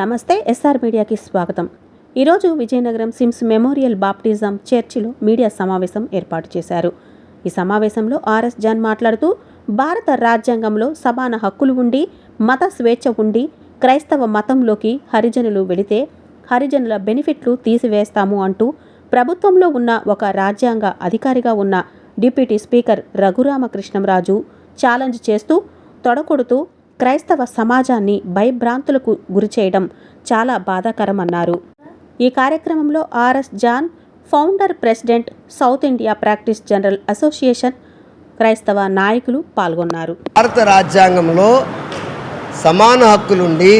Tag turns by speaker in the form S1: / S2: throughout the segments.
S1: నమస్తే ఎస్ఆర్ మీడియాకి స్వాగతం. ఈరోజు విజయనగరం సిమ్స్ మెమోరియల్ బాప్టిజం చర్చిలో మీడియా సమావేశం ఏర్పాటు చేశారు. ఈ సమావేశంలో ఆర్ఎస్ జాన్ మాట్లాడుతూ భారత రాజ్యాంగంలో సమాన హక్కులు ఉండి మత స్వేచ్ఛ ఉండి క్రైస్తవ మతంలోకి హరిజనులు వెళితే హరిజనుల బెనిఫిట్లు తీసివేస్తాము అంటూ ప్రభుత్వంలో ఉన్న ఒక రాజ్యాంగ అధికారిగా ఉన్న డిప్యూటీ స్పీకర్ రఘురామకృష్ణంరాజు ఛాలెంజ్ చేస్తూ తొడకొడుతూ క్రైస్తవ సమాజాన్ని భయభ్రాంతులకు గురిచేయడం చాలా బాధాకరమన్నారు. ఈ కార్యక్రమంలో R S John, founder, president, South India practice general association క్రైస్తవ నాయకులు పాల్గొన్నారు.
S2: భారత రాజ్యాంగంలో సమాన హక్కులుండి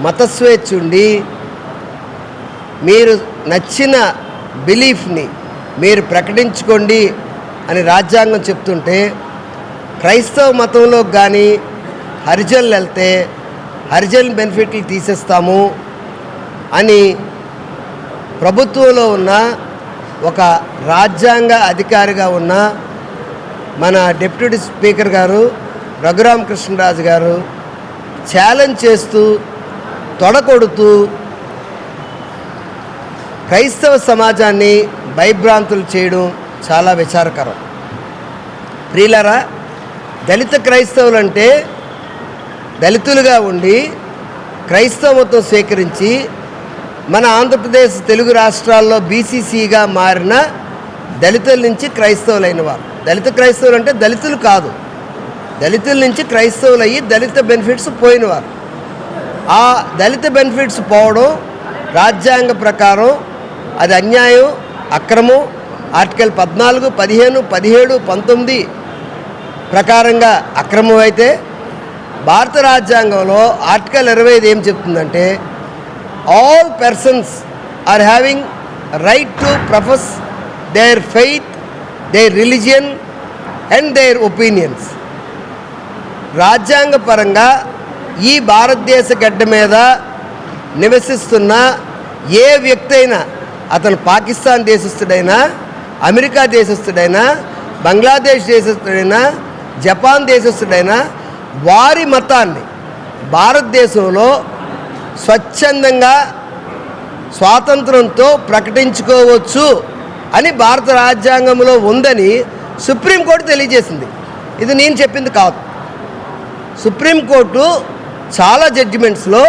S2: మత స్వేచ్ఛ ఉండి మీరు నచ్చిన బిలీఫ్ని మీరు ప్రకటించుకోండి అని రాజ్యాంగం చెప్తుంటే క్రైస్తవ మతంలో కానీ హరిజనులు వెళ్తే హరిజన్ బెనిఫిట్లు తీసేస్తాము అని ప్రభుత్వంలో ఉన్న ఒక రాజ్యాంగ అధికారిగా ఉన్న మన డిప్యూటీ స్పీకర్ గారు రఘురామకృష్ణరాజు గారు ఛాలెంజ్ చేస్తూ తొడకొడుతూ క్రైస్తవ సమాజాన్ని భయభ్రాంతులు చేయడం చాలా విచారకరం. ప్రియులారా, దళిత క్రైస్తవులు అంటే దళితులుగా ఉండి క్రైస్తవత్వం స్వీకరించి మన ఆంధ్రప్రదేశ్ తెలుగు రాష్ట్రాల్లో బీసీసీగా మారిన దళితుల నుంచి క్రైస్తవులైన వారు. దళిత క్రైస్తవులు అంటే దళితులు కాదు, దళితుల నుంచి క్రైస్తవులు అయ్యి దళిత బెనిఫిట్స్ పోయినవారు. ఆ దళిత బెనిఫిట్స్ పోవడం రాజ్యాంగ ప్రకారం అది అన్యాయం, అక్రమం. ఆర్టికల్ 14, 15, 17, 19 ప్రకారంగా అక్రమం అయితే భారత రాజ్యాంగంలో ఆర్టికల్ 25 ఏం చెప్తుందంటే all persons are having right to profess their faith, their religion and their opinions. రాజ్యాంగ పరంగా ఈ భారతదేశ గడ్డ మీద నివసిస్తున్న ఏ వ్యక్తి అయినా, అతను పాకిస్తాన్ దేశస్థుడైనా, అమెరికా దేశస్థుడైనా, బంగ్లాదేశ్ దేశస్థుడైనా, జపాన్ దేశస్థుడైనా వారి మతాన్ని భారతదేశంలో స్వచ్ఛందంగా స్వాతంత్రంతో ప్రకటించుకోవచ్చు అని భారత రాజ్యాంగంలో ఉందని సుప్రీంకోర్టు తెలియజేసింది. ఇది నేను చెప్పింది కాదు. సుప్రీంకోర్టు చాలా జడ్జిమెంట్స్లో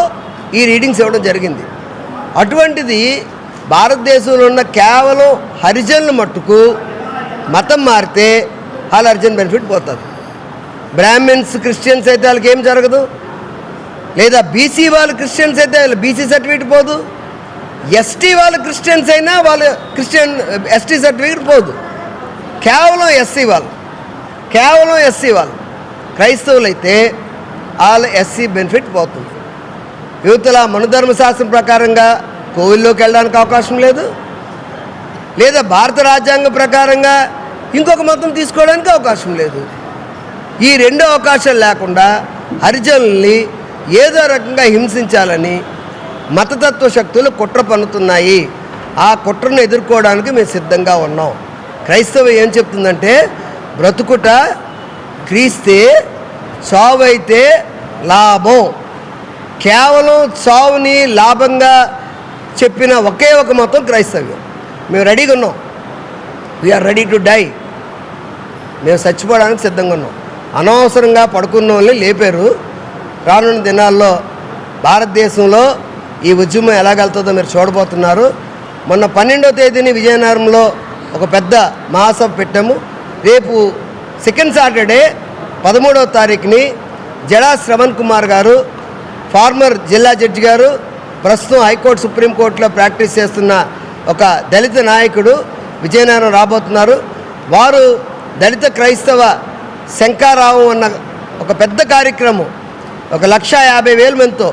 S2: ఈ రీడింగ్స్ ఇవ్వడం జరిగింది. అటువంటిది భారతదేశంలో ఉన్న కేవలం హరిజనుల మట్టుకు మతం మారితే వాళ్ళ హరిజన్ బెనిఫిట్ పోతుంది. బ్రాహ్మిన్స్, క్రిస్టియన్స్ అయితే వాళ్ళకి ఏం జరగదు. లేదా బీసీ వాళ్ళు క్రిస్టియన్స్ అయితే వాళ్ళ బీసీ సర్టిఫికేట్ పోదు. ఎస్టీ వాళ్ళు క్రిస్టియన్స్ అయినా వాళ్ళ ఎస్టీ సర్టిఫికేట్ పోదు. కేవలం ఎస్సీ వాళ్ళు క్రైస్తవులు అయితే వాళ్ళ ఎస్సీ బెనిఫిట్ పోతుంది. యువతల మనుధర్మశాస్త్రం ప్రకారంగా కోవిల్లోకి వెళ్ళడానికి అవకాశం లేదు, లేదా భారత రాజ్యాంగం ప్రకారంగా ఇంకొక మతం తీసుకోవడానికి అవకాశం లేదు. ఈ రెండు అవకాశాలు లేకుండా హరిజనుల్ని ఏదో రకంగా హింసించాలని మతతత్వ శక్తులు కుట్ర పన్నుతున్నాయి. ఆ కుట్రను ఎదుర్కోవడానికి మేము సిద్ధంగా ఉన్నాం. క్రైస్తవం ఏం చెప్తుందంటే బ్రతుకుట క్రీస్తే, చావైతే లాభం. కేవలం చావుని లాభంగా చెప్పిన ఒకే ఒక మతం క్రైస్తవ్యం. మేము రెడీగా ఉన్నాం. We are ready to die. మేము చచ్చిపోవడానికి సిద్ధంగా ఉన్నాం. అనవసరంగా పడుకున్న వాళ్ళని లేపారు. రానున్న దినాల్లో భారతదేశంలో ఈ ఉద్యమం ఎలాగెళ్తుందో మీరు చూడబోతున్నారు. మొన్న 12వ తేదీని విజయనగరంలో ఒక పెద్ద మహాసభ పెట్టాము. రేపు సెకండ్ సాటర్డే 13వ తారీఖుని జడా శ్రవణ్ కుమార్ గారు, ఫార్మర్ జిల్లా జడ్జి గారు, ప్రస్తుతం హైకోర్టు, సుప్రీంకోర్టులో ప్రాక్టీస్ చేస్తున్న ఒక దళిత నాయకుడు విజయనగరం రాబోతున్నారు. వారు దళిత క్రైస్తవ శంకారావం అన్న ఒక పెద్ద కార్యక్రమం 1,50,000 మందితో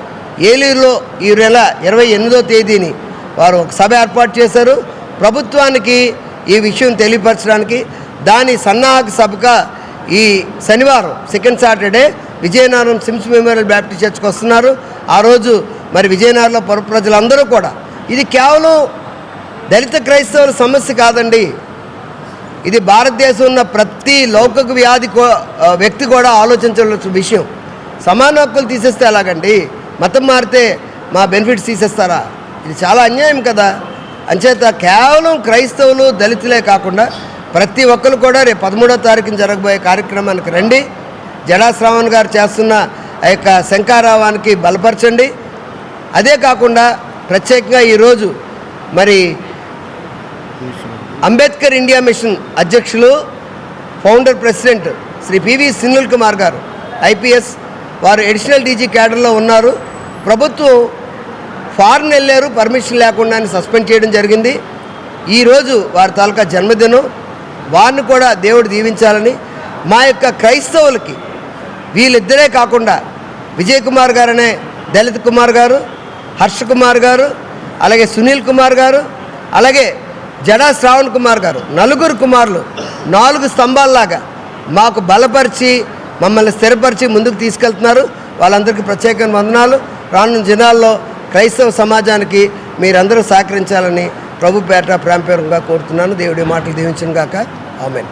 S2: ఏలూరులో ఈ నెల 28వ తేదీని వారు ఒక సభ ఏర్పాటు చేశారు. ప్రభుత్వానికి ఈ విషయం తెలియపరచడానికి దాని సన్నాహక సభగా ఈ శనివారం second Saturday Vizianagaram Sims memorial Baptist చర్చ్కి వస్తున్నారు. ఆ రోజు మరి విజయనగరంలో పుర ప్రజలందరూ కూడా, ఇది కేవలం దళిత క్రైస్తవుల సమస్య కాదండి, ఇది భారతదేశం ఉన్న ప్రతి లౌకిక వ్యాధి వ్యక్తి కూడా ఆలోచించాల్సిన విషయం. సమాన హక్కులు తీసేస్తే ఎలాగండి? మతం మారితే మా బెనిఫిట్స్ తీసేస్తారా? ఇది చాలా అన్యాయం కదా. అంచేత కేవలం క్రైస్తవులు దళితులే కాకుండా ప్రతి ఒక్కరు కూడా రేపు 13వ తారీఖున జరగబోయే కార్యక్రమానికి రండి. జడా శ్రావణ్ గారు చేస్తున్న ఆ యొక్క శంఖారావానికి బలపరచండి. అదే కాకుండా ప్రత్యేకంగా ఈరోజు మరి అంబేద్కర్ ఇండియా మిషన్ అధ్యక్షులు founder president Shri P V Sunil Kumar గారు ఐపీఎస్, వారు అడిషనల్ డీజీ క్యాడర్లో ఉన్నారు. ప్రభుత్వం ఫారెన్ వెళ్ళారు పర్మిషన్ లేకుండా సస్పెండ్ చేయడం జరిగింది. ఈరోజు వారి తాలూకా జన్మదినం, వారిని కూడా దేవుడు దీవించాలని, మా యొక్క క్రైస్తవులకి వీళ్ళిద్దరే కాకుండా విజయ్ కుమార్ గారు అనే దళిత్ కుమార్ గారు, హర్ష కుమార్ గారు, అలాగే సునీల్ కుమార్ గారు, అలాగే జడా శ్రావణ్ కుమార్ గారు, నలుగురు కుమారులు 4 స్తంభాల్లాగా మాకు బలపరిచి మమ్మల్ని స్థిరపరిచి ముందుకు తీసుకెళ్తున్నారు. వాళ్ళందరికీ ప్రత్యేకమైన వందనాలు. రానున్న దినాల్లో క్రైస్తవ సమాజానికి మీరందరూ సహకరించాలని ప్రభు పేట ప్రేమపూర్వకంగా కోరుతున్నాను. దేవుడి మాటలు దీవించును గాక. ఆమేన్.